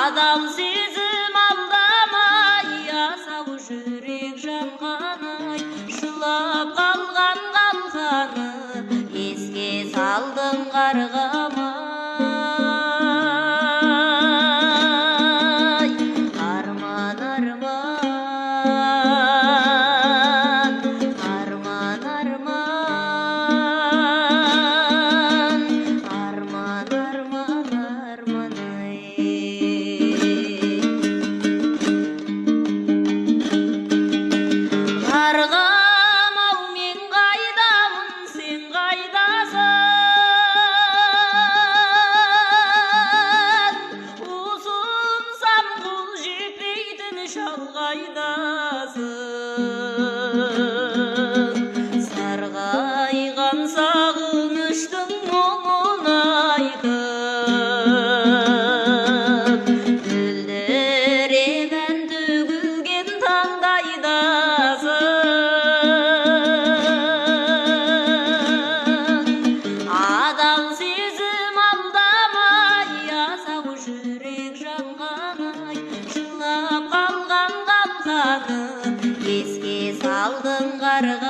адал сезім алдамай, асау жүрек жанғаны-ай, жылап қалған қалғаны еске салдың қарғамай. Арман, арман, арман, арман, арман, арман, арман-ай. Қарғам-ау, мен қайдамын, сен қайдасың? Ұсынсам қол жетпейтін шалғайдасың. Сарғайған сағыныштың мұңын айтып, гүлдерем ән төгілген таңдайдасың. Адал сезім алдамай, асау жүрек жанғаны-ай, жылап қалған қалғаны еске салдың қарғамай.